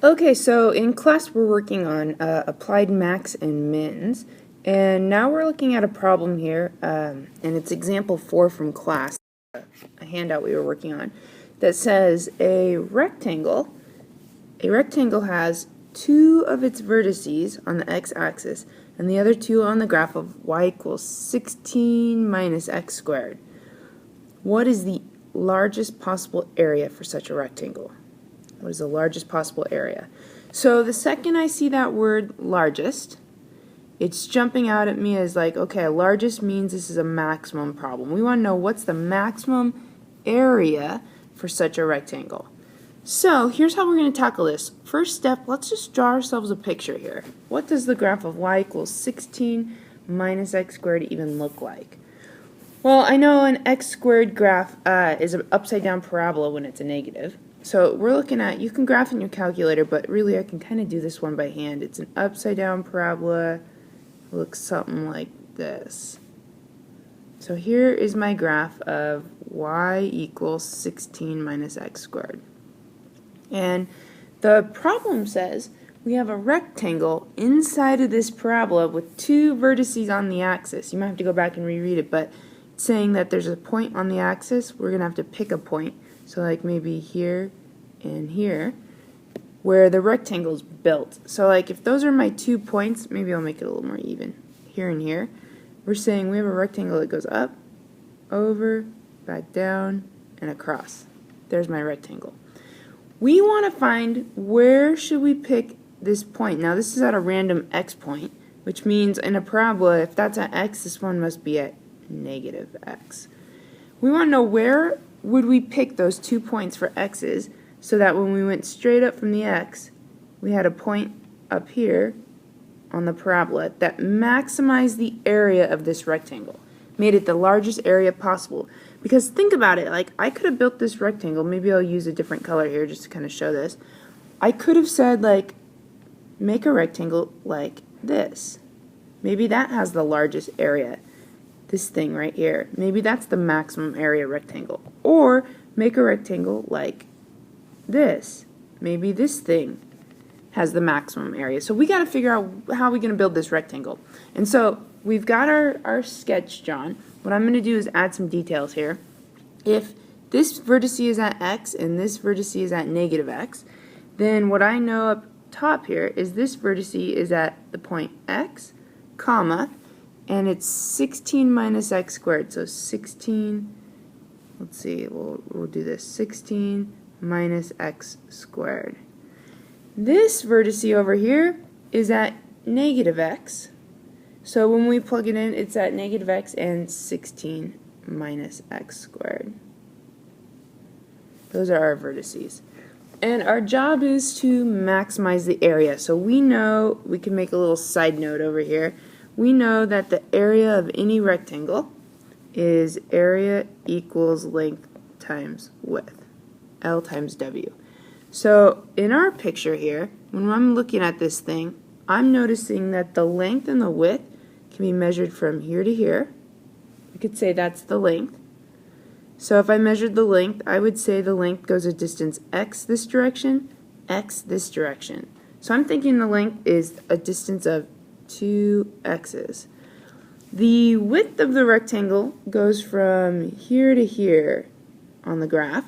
Okay, so in class we're working on applied max and mins, and now we're looking at a problem here, and it's example 4 from class, a handout we were working on, that says a rectangle has two of its vertices on the x-axis and the other two on the graph of y equals 16 minus x squared. What is the largest possible area for such a rectangle? What is the largest possible area? So the second I see that word largest, it's jumping out at me as like, okay, largest means this is a maximum problem. We want to know what's the maximum area for such a rectangle. So here's how we're going to tackle this. First step, let's just draw ourselves a picture here. What does the graph of y equals 16 minus x squared even look like? Well, I know an x squared graph is an upside down parabola when it's a negative. So we're looking at, you can graph in your calculator, but really I can kind of do this one by hand. It's an upside down parabola. It looks something like this. So here is my graph of y equals 16 minus x squared. And the problem says we have a rectangle inside of this parabola with two vertices on the axis. You might have to go back and reread it, but it's saying that there's a point on the axis. We're going to have to pick a point. So like maybe here and here, where the rectangle is built. So like if those are my 2 points, maybe I'll make it a little more even. Here and here, we're saying we have a rectangle that goes up, over, back down, and across. There's my rectangle. We want to find where should we pick this point. Now this is at a random x point, which means in a parabola, if that's at x, this one must be at negative x. We want to know where would we pick those 2 points for x's so that when we went straight up from the x, we had a point up here on the parabola that maximized the area of this rectangle, made it the largest area possible. Because think about it, like I could have built this rectangle, maybe I'll use a different color here just to kind of show this. I could have said like, make a rectangle like this. Maybe that has the largest area. This thing right here. Maybe that's the maximum area rectangle. Or make a rectangle like this. Maybe this thing has the maximum area. So we got to figure out how we're going to build this rectangle. And so we've got our sketch drawn. What I'm going to do is add some details here. If this vertex is at x and this vertex is at negative x, then what I know up top here is this vertex is at the point x, comma, and it's 16 minus x squared. So 16, let's see, we'll do this, 16 minus x squared. This vertex over here is at negative x. So when we plug it in, it's at negative x and 16 minus x squared. Those are our vertices. And our job is to maximize the area. So we know, we can make a little side note over here. We know that the area of any rectangle is area equals length times width, L times W. So in our picture here, when I'm looking at this thing, I'm noticing that the length and the width can be measured from here to here. We could say that's the length. So if I measured the length, I would say the length goes a distance x this direction, x this direction. So I'm thinking the length is a distance of 2 x's. The width of the rectangle goes from here to here on the graph,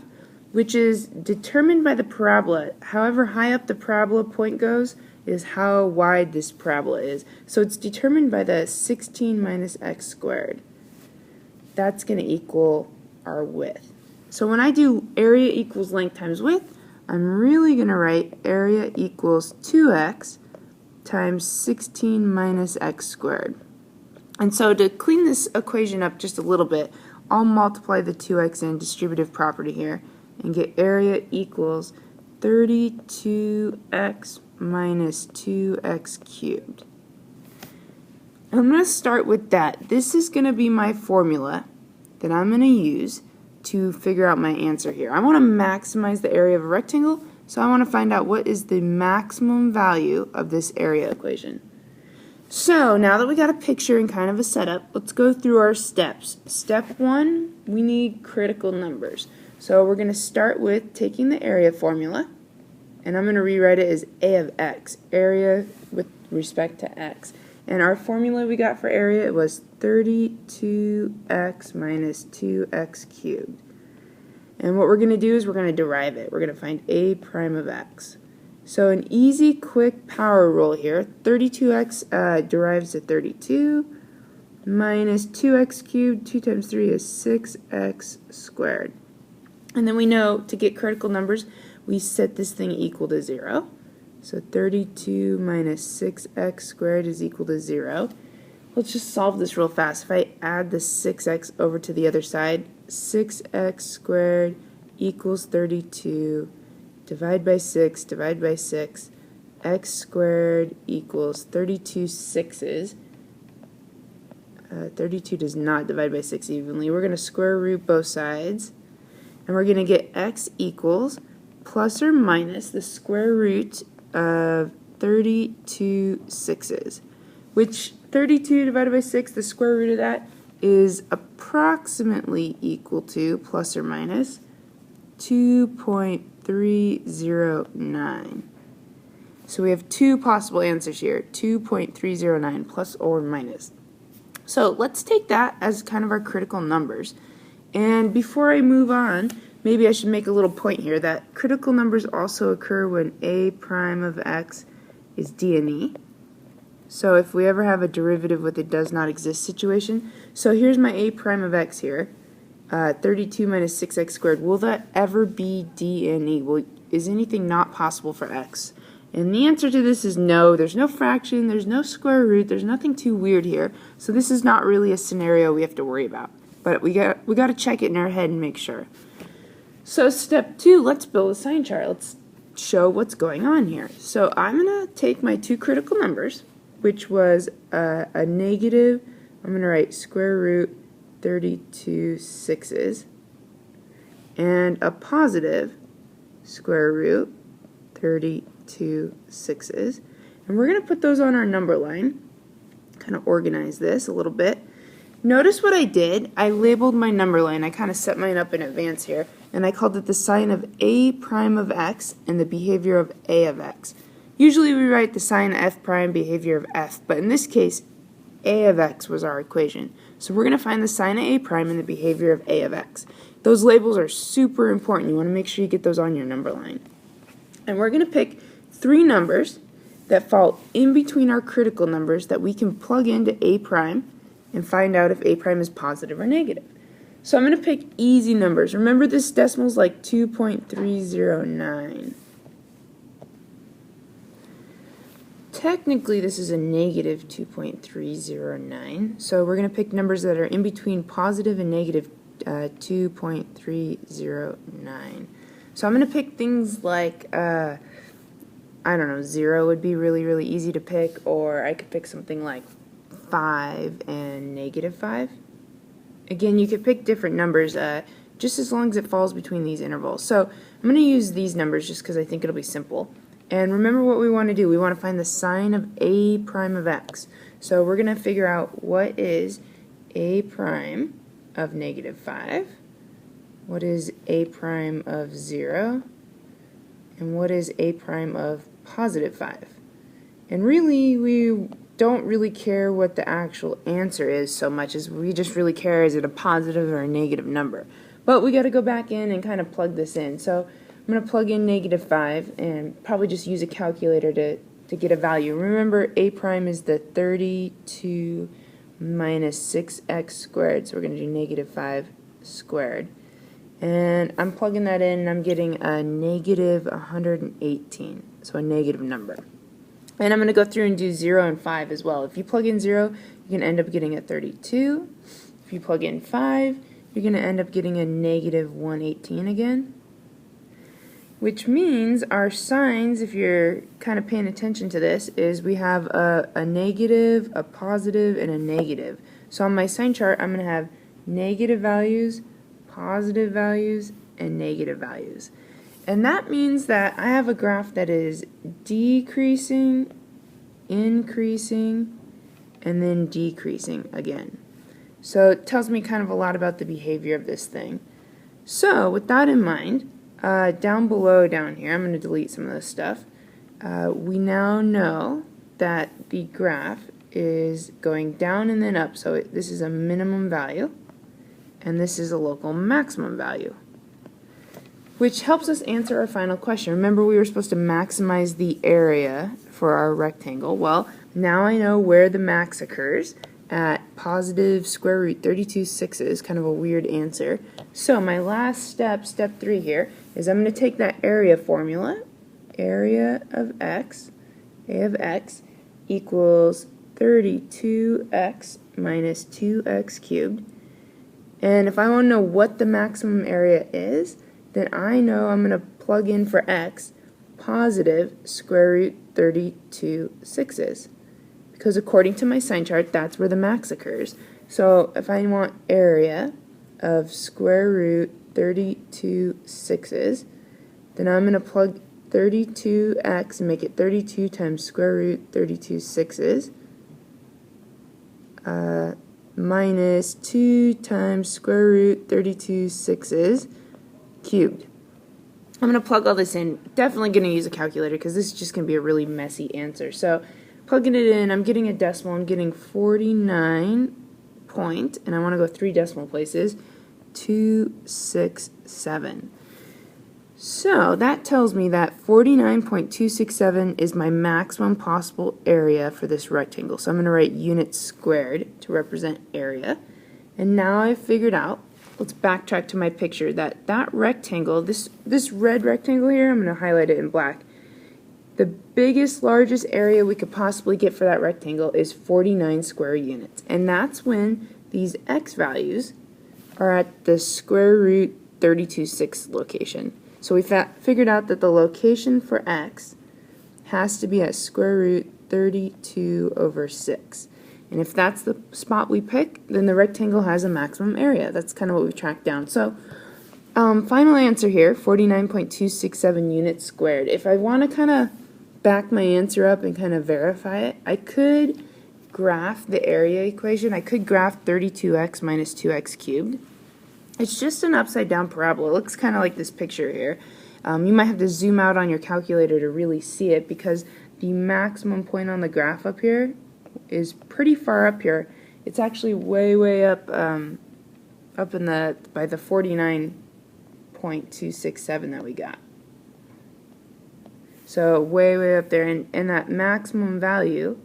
which is determined by the parabola. However high up the parabola point goes is how wide this parabola is. So it's determined by the 16 minus x squared. That's going to equal our width. So when I do area equals length times width, I'm really going to write area equals 2x times 16 minus x squared. And so to clean this equation up just a little bit, I'll multiply the 2x in distributive property here and get area equals 32x minus 2x cubed. I'm going to start with that. This is going to be my formula that I'm going to use to figure out my answer here. I want to maximize the area of a rectangle, so I want to find out what is the maximum value of this area equation. So now that we got a picture and kind of a setup, let's go through our steps. Step 1, we need critical numbers. So we're going to start with taking the area formula and I'm going to rewrite it as a of x, area with respect to x. And our formula we got for area was 32x minus 2x cubed. And what we're going to do is we're going to derive it. We're going to find a prime of x. So an easy, quick power rule here. 32x derives to 32 minus 2x cubed. 2 times 3 is 6x squared. And then we know to get critical numbers, we set this thing equal to 0. So 32 minus 6x squared is equal to 0. Let's just solve this real fast. If I add the 6x over to the other side, 6x squared equals 32. Divide by 6, divide by 6. X squared equals 32 sixes. 32 does not divide by 6 evenly. We're going to square root both sides. And we're going to get x equals plus or minus the square root of 32 sixes, which 32 divided by 6, the square root of that, is approximately equal to, plus or minus, 2.309. So we have two possible answers here, 2.309 plus or minus. So let's take that as kind of our critical numbers. And before I move on, maybe I should make a little point here that critical numbers also occur when a prime of x is d and e. So if we ever have a derivative with a does not exist situation, so here's my a prime of x here, 32 minus 6x squared. Will that ever be d and e? Well, is anything not possible for x? And the answer to this is no. There's no fraction, there's no square root, there's nothing too weird here. So this is not really a scenario we have to worry about. But we got to check it in our head and make sure. So step 2, let's build a sign chart. Let's show what's going on here. So I'm going to take my two critical numbers, which was a negative, I'm going to write square root 32 sixes, and a positive square root 32 sixes. And we're going to put those on our number line, kind of organize this a little bit. Notice what I did. I labeled my number line. I kind of set mine up in advance here, and I called it the sign of a prime of x and the behavior of a of x. Usually we write the sign f prime, behavior of f, but in this case, a of x was our equation. So we're going to find the sign of a prime and the behavior of a of x. Those labels are super important. You want to make sure you get those on your number line. And we're going to pick 3 numbers that fall in between our critical numbers that we can plug into a prime and find out if a prime is positive or negative. So I'm going to pick easy numbers. Remember, this decimal is like 2.309. Technically, this is a negative 2.309. So we're going to pick numbers that are in between positive and negative 2.309. So I'm going to pick things like, I don't know, 0 would be really, really easy to pick, or I could pick something like 5 and negative 5. Again, you could pick different numbers just as long as it falls between these intervals. So I'm going to use these numbers just because I think it'll be simple. And remember what we want to do. We want to find the sign of a prime of x. So we're going to figure out what is a prime of negative 5, what is a prime of 0, and what is a prime of positive 5. And really, we don't really care what the actual answer is so much as we just really care, is it a positive or a negative number. But we got to go back in and kind of plug this in. So I'm going to plug in negative 5 and probably just use a calculator to get a value. Remember, a prime is the 32 minus 6x squared, so we're going to do negative 5 squared. And I'm plugging that in and I'm getting a negative 118, so a negative number. And I'm going to go through and do 0 and 5 as well. If you plug in 0, you can end up getting a 32. If you plug in 5, you're going to end up getting a negative 118 again. Which means our signs, if you're kind of paying attention to this, is we have a negative, a positive, and a negative. So on my sign chart, I'm going to have negative values, positive values, and negative values. And that means that I have a graph that is decreasing, increasing, and then decreasing again. So it tells me kind of a lot about the behavior of this thing. So with that in mind, down below down here, I'm going to delete some of this stuff. We now know that the graph is going down and then up, so this is a minimum value, and this is a local maximum value, which helps us answer our final question. Remember, we were supposed to maximize the area for our rectangle. Well, now I know where the max occurs at positive square root 32 sixes, kind of a weird answer. So my last step, step 3 here, is I'm going to take that area formula, area of x, a of x, equals 32x minus 2x cubed. And if I want to know what the maximum area is, then I know I'm going to plug in for x positive square root 32 sixes. Because according to my sign chart, that's where the max occurs. So if I want area of square root 32 sixes, then I'm going to plug 32x and make it 32 times square root 32 sixes minus 2 times square root 32 sixes cubed. I'm going to plug all this in. Definitely going to use a calculator because this is just going to be a really messy answer. So plugging it in, I'm getting a decimal. I'm getting 49 point, and I want to go 3 decimal places, 267. So that tells me that 49.267 is my maximum possible area for this rectangle. So I'm going to write units squared to represent area. And now I've figured out, let's backtrack to my picture, that rectangle, this red rectangle here, I'm going to highlight it in black. The biggest, largest area we could possibly get for that rectangle is 49 square units. And that's when these x values are at the square root 32 6 location. So we figured out that the location for x has to be at square root 32 over 6. And if that's the spot we pick, then the rectangle has a maximum area. That's kind of what we've tracked down. So final answer here, 49.267 units squared. If I want to kind of back my answer up and kind of verify it, I could graph the area equation. I could graph 32x minus 2x cubed. It's just an upside down parabola. It looks kind of like this picture here. You might have to zoom out on your calculator to really see it because the maximum point on the graph up here is pretty far up here. It's actually way up up in by the 49.267 that we got. So way up there, and that maximum value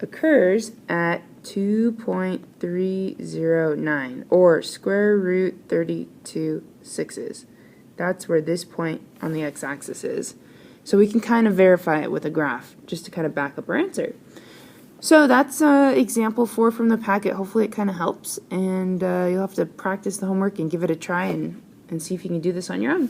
occurs at 2.309, or square root 32 sixes. That's where this point on the x-axis is. So we can kind of verify it with a graph, just to kind of back up our answer. So that's example 4 from the packet. Hopefully it kind of helps, and you'll have to practice the homework and give it a try and see if you can do this on your own.